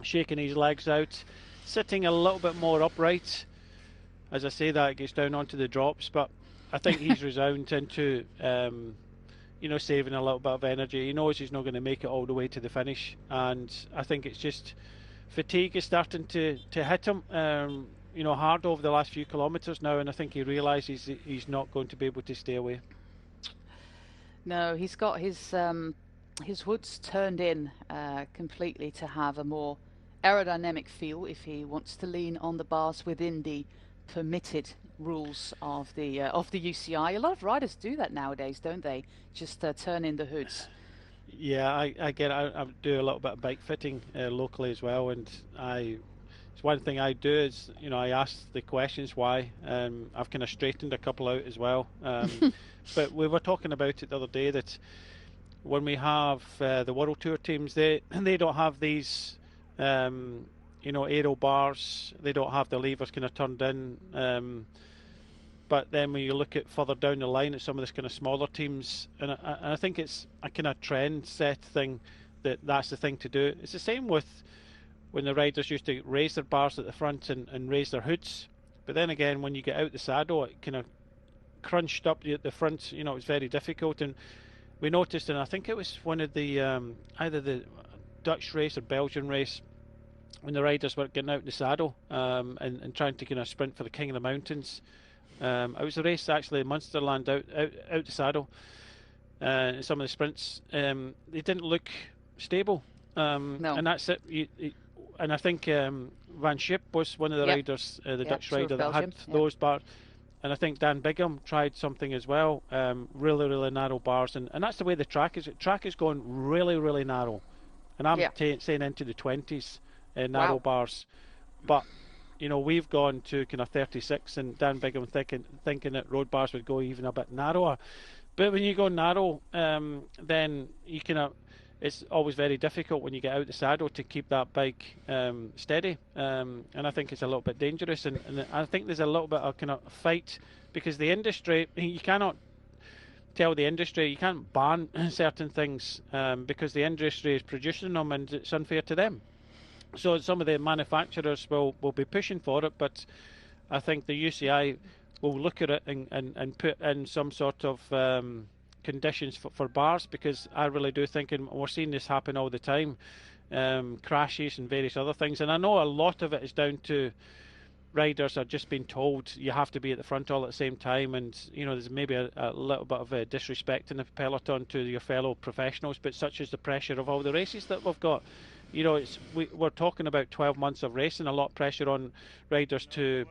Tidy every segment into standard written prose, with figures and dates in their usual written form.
shaking his legs out, sitting a little bit more upright. As I say that, it gets down onto the drops, but I think he's resounded into, saving a little bit of energy. He knows he's not going to make it all the way to the finish, and I think it's just fatigue is starting to hit him, hard over the last few kilometres now, and I think he realises he's not going to be able to stay away. No, he's got his hoods turned in completely to have a more aerodynamic feel if he wants to lean on the bars within the permitted rules of the UCI. A lot of riders do that nowadays, don't they? Just turn in the hoods. Yeah, I get it. I do a little bit of bike fitting locally as well, and it's one thing I do is, I ask the questions why. I've kind of straightened a couple out as well. But we were talking about it the other day that when we have the World Tour teams, they don't have these, aero bars. They don't have the levers kind of turned in. But then when you look at further down the line at some of this kind of smaller teams, and I think it's a kind of trend set thing that's the thing to do. It's the same with when the riders used to raise their bars at the front and raise their hoods. But then again, when you get out the saddle, it kind of crunched up the front. It was very difficult. And we noticed, and I think it was one of the either the Dutch race or Belgian race, when the riders were getting out the saddle and trying to kind of sprint for the King of the Mountains. It was a race actually in Munsterland out the saddle. Some of the sprints, they didn't look stable. No. And that's it. And I think Van Schip was one of the riders, the Dutch rider that had those bars. And I think Dan Bigham tried something as well, really, really narrow bars. And that's the way the track is. The track is going really, really narrow. And I'm saying into the 20s narrow bars. But, we've gone to kind of 36, and Dan Bigham thinking that road bars would go even a bit narrower. But when you go narrow, then you it's always very difficult when you get out the saddle to keep that bike steady, and I think it's a little bit dangerous, and I think there's a little bit of kind of fight, because the industry, you cannot tell the industry, you can't ban certain things because the industry is producing them and it's unfair to them. So some of the manufacturers will be pushing for it, but I think the UCI will look at it and put in some sort of conditions for bars, because I really do think, and we're seeing this happen all the time, crashes and various other things. And I know a lot of it is down to riders are just being told you have to be at the front all at the same time, and there's maybe a little bit of disrespect in the peloton to your fellow professionals, but such is the pressure of all the races that we've got. We're talking about 12 months of racing, a lot of pressure on riders to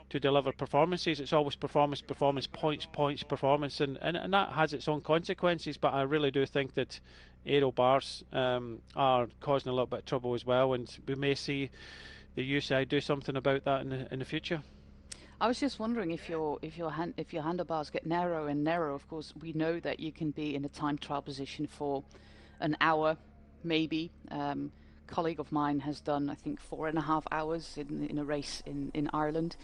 deliver performances. It's always performance, points, performance, and that has its own consequences. But I really do think that aero bars are causing a little bit of trouble as well, and we may see the UCI do something about that in the future. I was just wondering if your handlebars get narrow and narrow. Of course, we know that you can be in a time trial position for an hour, maybe. Colleague of mine has done, I think, 4.5 hours in a race in Ireland.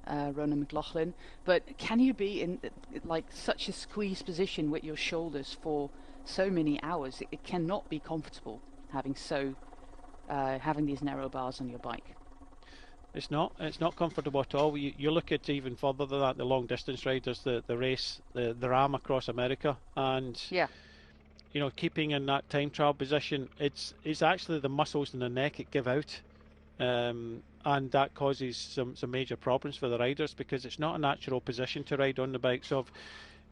Ronan McLaughlin. But can you be in like such a squeezed position with your shoulders for so many hours? It cannot be comfortable having these narrow bars on your bike. It's not comfortable at all. You look at even further than that, the long distance riders, the race, the Ram across America, and keeping in that time trial position, it's actually the muscles in the neck that give out. And that causes some major problems for the riders, because it's not a natural position to ride on the bike. So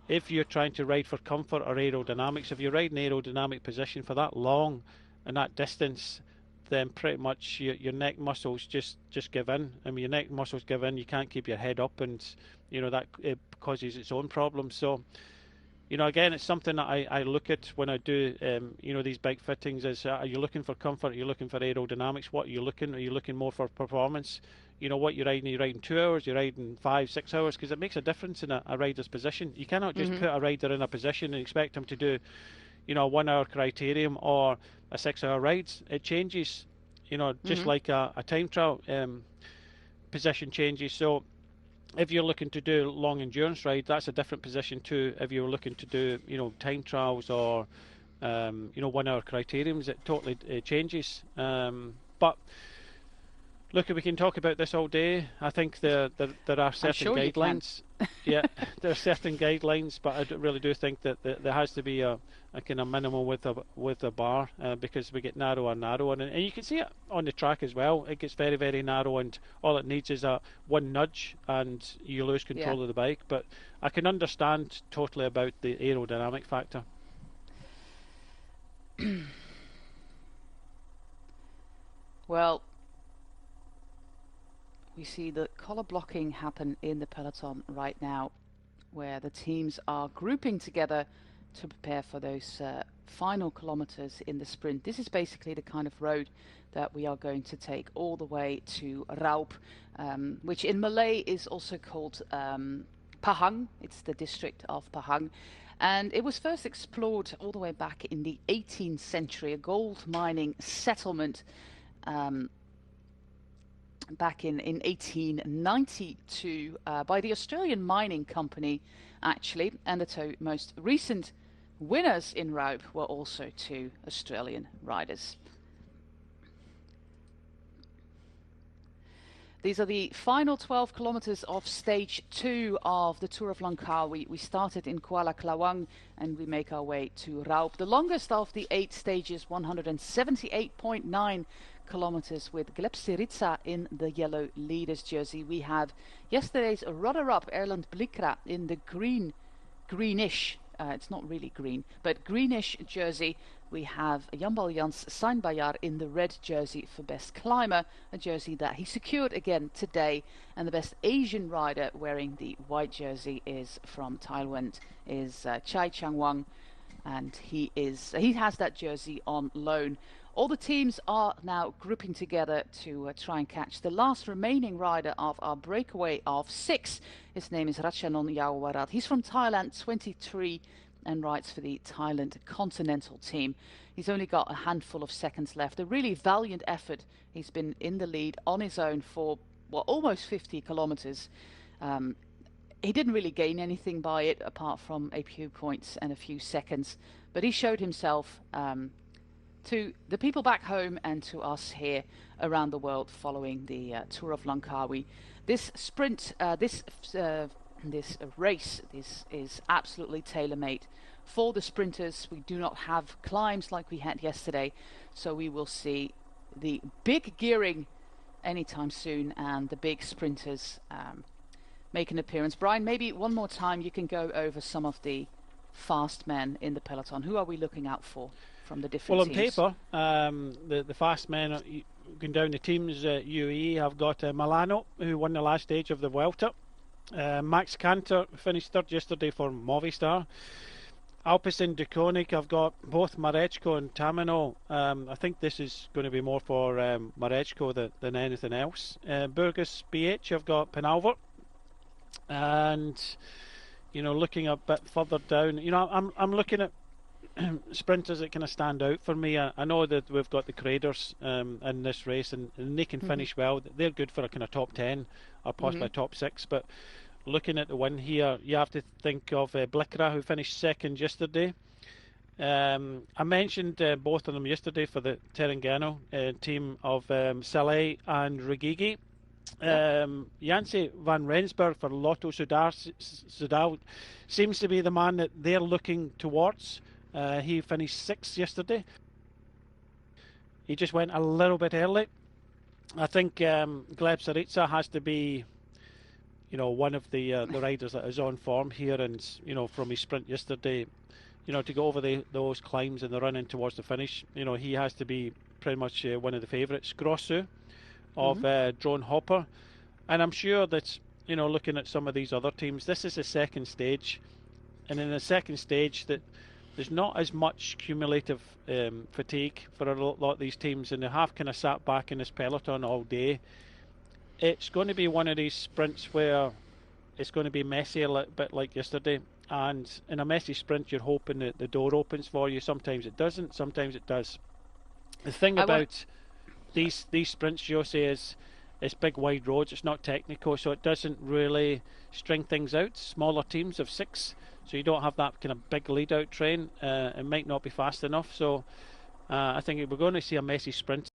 if you're trying to ride for comfort or aerodynamics, if you ride an aerodynamic position for that long and that distance, then pretty much your neck muscles just give in. I mean, your neck muscles give in, you can't keep your head up, and that it causes its own problems. So again, it's something that I look at when I do, these bike fittings. Is are you looking for comfort? Are you looking for aerodynamics? What are you looking? Are you looking more for performance? What you're riding? You're riding 2 hours. You're riding 5-6 hours, because it makes a difference in a rider's position. You cannot just put a rider in a position and expect him to do, a 1 hour criterium or a 6 hour ride. It changes, just like a time trial position changes. So if you're looking to do long endurance ride, that's a different position to if you're looking to do, time trials or, 1 hour criteriums. It totally changes. But look, we can talk about this all day. I think there are certain guidelines. Yeah, there are certain guidelines, but I really do think that there has to be a kind of minimum with a bar, because we get narrower and narrower, and you can see it on the track as well. It gets very, very narrow, and all it needs is one nudge, and you lose control of the bike. But I can understand totally about the aerodynamic factor. Well, we see the collar blocking happen in the peloton right now, where the teams are grouping together to prepare for those final kilometers in the sprint. This is basically the kind of road that we are going to take all the way to Raub, which in Malay is also called Pahang. It's the district of Pahang. And it was first explored all the way back in the 18th century, a gold mining settlement back in 1892 by the Australian Mining Company, actually. And the two most recent winners in Raub were also two Australian riders. These are the final 12 kilometers of stage 2 of the Tour of Langkawi. We started in Kuala Klawang and we make our way to Raub. The longest of the 8 stages, 178.9 kilometers, with Gleb Syriza in the yellow leader's jersey. We have yesterday's runner-up Erland Blikra in the greenish, it's not really green, but greenish jersey. We have Jambal Jans Seinbayar in the red jersey for best climber, a jersey that he secured again today. And the best Asian rider wearing the white jersey is from Thailand, is Chai Chang-wang, and he has that jersey on loan. All the teams are now grouping together to try and catch the last remaining rider of our breakaway of 6. His name is Ratchanon Yaowarat. He's from Thailand, 23, and rides for the Thailand Continental team. He's only got a handful of seconds left. A really valiant effort. He's been in the lead on his own for almost 50 kilometers. He didn't really gain anything by it apart from a few points and a few seconds, but he showed himself to the people back home and to us here around the world following the Tour of Langkawi. This sprint, this race, this is absolutely tailor-made for the sprinters. We do not have climbs like we had yesterday, so we will see the big gearing anytime soon and the big sprinters make an appearance. Brian, maybe one more time you can go over some of the fast men in the peloton. Who are we looking out for from the different teams? Well, on paper, the fast men going down the teams, UAE have got Milano, who won the last stage of the Vuelta. Max Canter finished third yesterday for Movistar. Alpecin Deceuninck, I've got both Marechko and Tamino. I think this is going to be more for Marechko than anything else. Burgos BH, I've got Penalver. And, looking a bit further down, I'm looking at sprinters that kind of stand out for me. I know that we've got the Craders in this race, and they can finish well. They're good for a kind of top 10 or possibly a top 6, but looking at the win here, you have to think of Blikra, who finished second yesterday. I mentioned both of them yesterday for the Terengganu team of Salah and Regigi. Janse van Rensburg for Lotto Soudal seems to be the man that they're looking towards. He finished 6th yesterday. He just went a little bit early. I think Gleb Syriza has to be, one of the riders that is on form here, and from his sprint yesterday, to go over those climbs and the running towards the finish, he has to be pretty much one of the favourites. Grossu of Drone Hopper, and I'm sure that looking at some of these other teams, this is the second stage, and in the second stage that there's not as much cumulative fatigue for a lot of these teams, and they have kind of sat back in this peloton all day. It's going to be one of these sprints where it's going to be messy, a little bit like yesterday, and in a messy sprint you're hoping that the door opens for you. Sometimes it doesn't, sometimes it does. The thing about these sprints, Jose, is it's big wide roads, it's not technical, so it doesn't really string things out. Smaller teams of 6, so you don't have that kind of big lead out train. It might not be fast enough, so I think we're going to see a messy sprint.